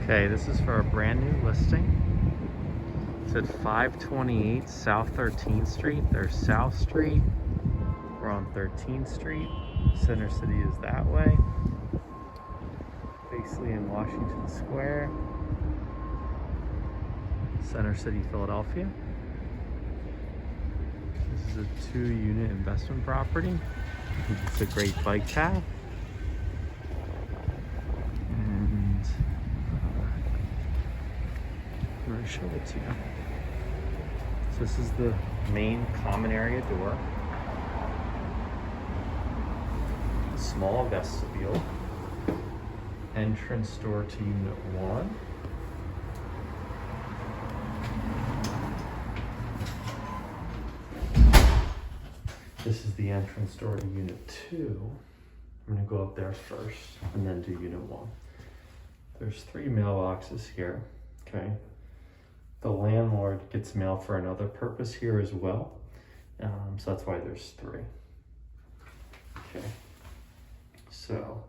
Okay, this is for a brand new listing. It's at 528 South 13th Street. There's South Street. We're on 13th Street. Center City is that way. Basically in Washington Square. Center City, Philadelphia. This is a 2-unit investment property. It's a great bike path. And I'm going to show it to you. So this is the main common area door. Small vestibule. Entrance door to unit 1. This is the entrance door to unit 2. I'm going to go up there first and then do unit 1. There's 3 mailboxes here, okay? The landlord gets mail for another purpose here as well. So that's why there's 3. Okay. So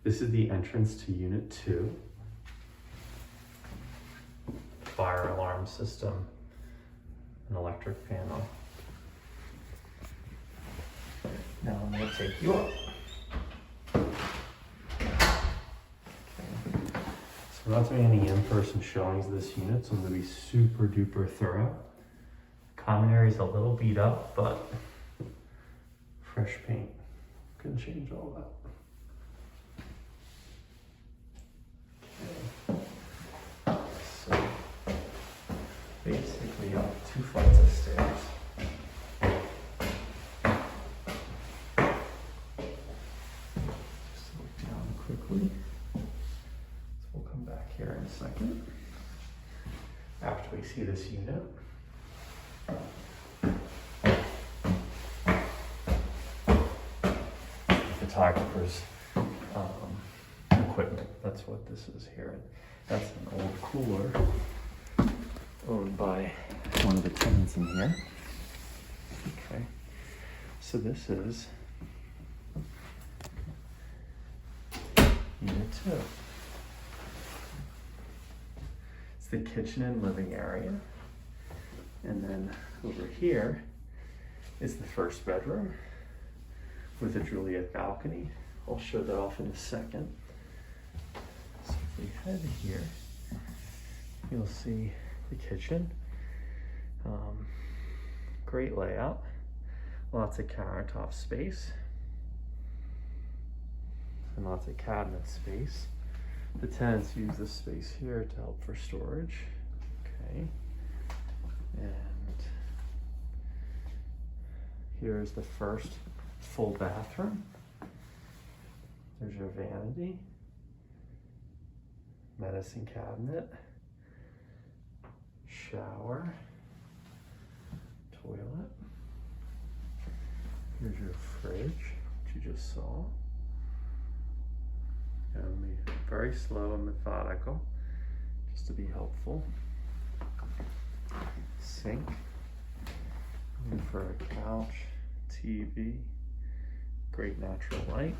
this is the entrance to unit 2. Fire alarm system, an electric panel. Now I'm going to take you up. Okay. So we're not doing any in-person showings of this unit, so I'm going to be super duper thorough. Common area is a little beat up, but fresh paint can change all that. Okay. So basically up 2 flights of stairs. Quickly. So we'll come back here in a second after we see this unit. Photographer's equipment. That's what this is here. That's an old cooler owned by one of the tenants in here. Okay. So this is unit 2. It's the kitchen and living area. And then over here is the first bedroom with a Juliet balcony. I'll show that off in a second. So if we head here, you'll see the kitchen. Great layout. Lots of countertop space. And lots of cabinet space. The tenants use this space here to help for storage. Okay. And here's the first full bathroom. There's your vanity, medicine cabinet, shower, toilet. Here's your fridge, which you just saw. And be very slow and methodical, just to be helpful. Sink, and for a couch, TV, great natural light.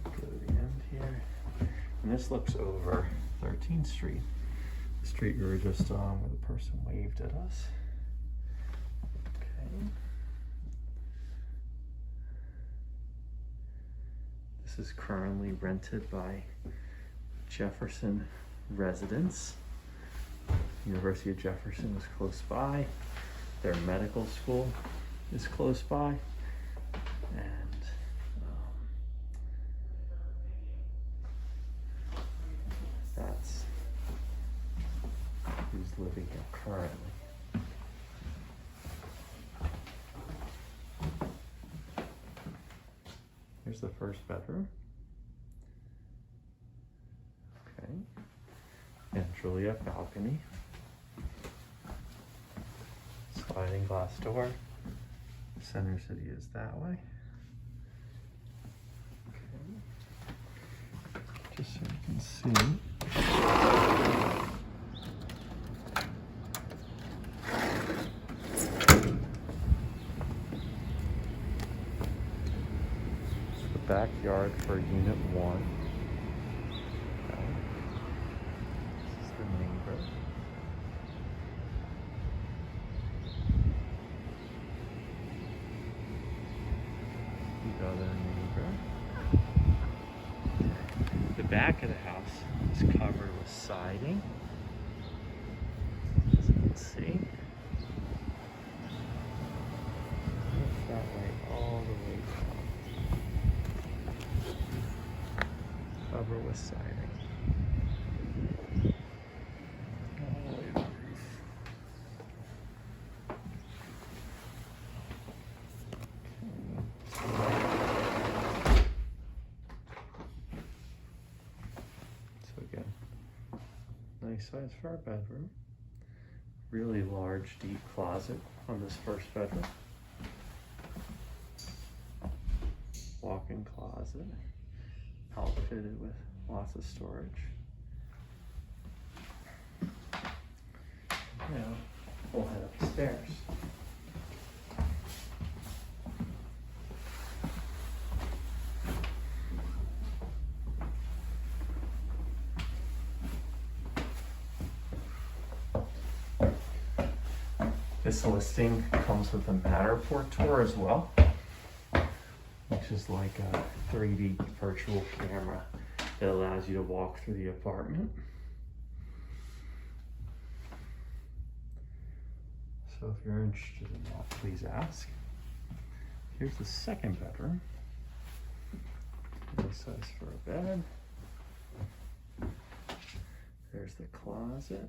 Go to the end here, and this looks over 13th Street, the street we were just on where the person waved at us. Okay. This is currently rented by Jefferson residents. University of Jefferson is close by. Their medical school is close by. And that's who's living here currently. Here's the first bedroom. Okay. And Juliet balcony. Sliding glass door. Center City is that way. Okay. Just so you can see. backyard for Unit 1. Okay. This is the neighbor. The other neighbor. The back of the house is covered with siding, as you can see. That way, all the way down. Cover with siding. All the way to the roof. So again, nice size for our bedroom. Really large, deep closet on this first bedroom. Walk-in closet, outfitted with lots of storage. Now, we'll head upstairs. This listing comes with a Matterport tour as well, which is like a 3D virtual camera that allows you to walk through the apartment. So if you're interested in that, please ask. Here's the second bedroom. Nice size for a bed. There's the closet.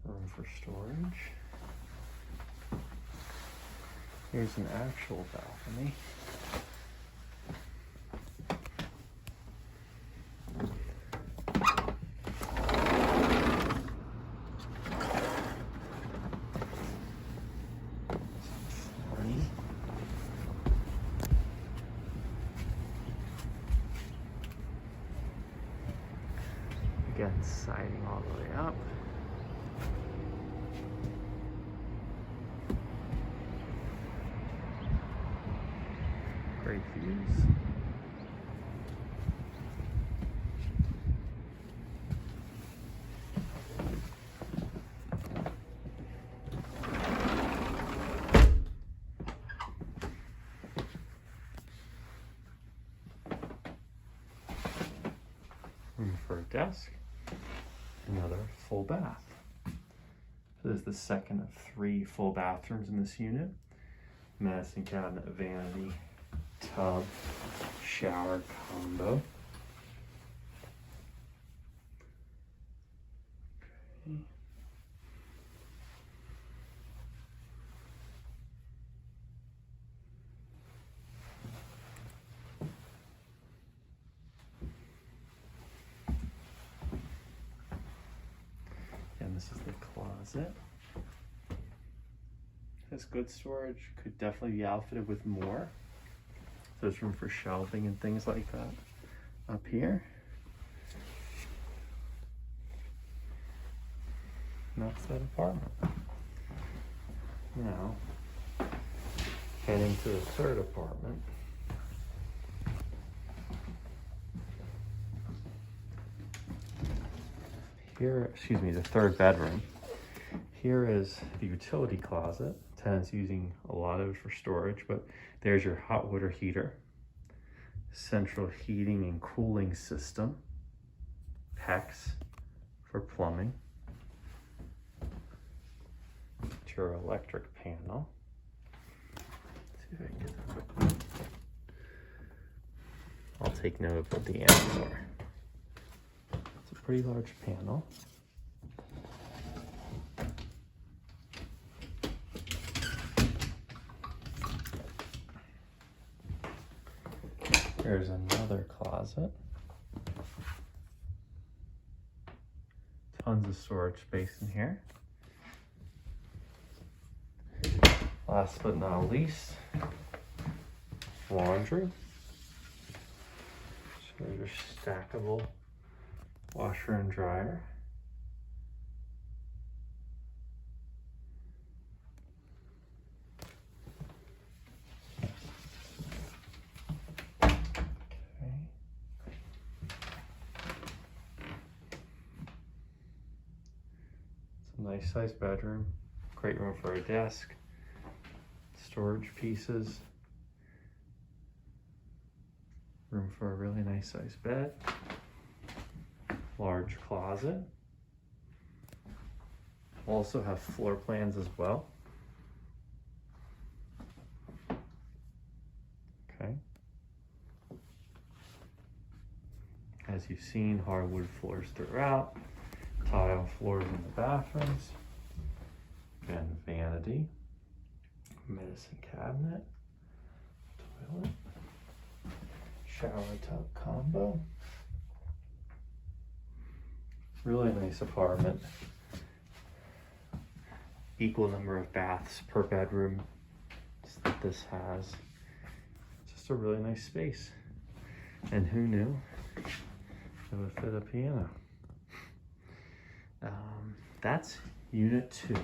Room for storage. Here's an actual balcony. Again, siding all the way up. Great views. Room for a desk. Another full bath. So this is the second of 3 full bathrooms in this unit. Medicine cabinet, vanity, tub, shower combo. Okay. And this is the closet. Has good storage, could definitely be outfitted with more. There's room for shelving and things like that up here. And that's that apartment. Now, heading to the third apartment. Here, excuse me, the third bedroom. Here is the utility closet. Tenant's using a lot of it for storage, but there's your hot water heater, central heating and cooling system, PEX for plumbing, your electric panel. Let's see if I can get that. I'll take note of what the ends are. It's a pretty large panel. There's another closet. Tons of storage space in here. Last but not least, laundry. So your stackable washer and dryer. Nice sized bedroom. Great room for a desk. Storage pieces. Room for a really nice sized bed. Large closet. Also have floor plans as well. Okay. As you've seen, hardwood floors throughout. Tile floors in the bathrooms. Again, vanity. Medicine cabinet. Toilet. Shower tub combo. Really nice apartment. Equal number of baths per bedroom that this has. Just a really nice space. And who knew it would fit a piano? That's unit 2.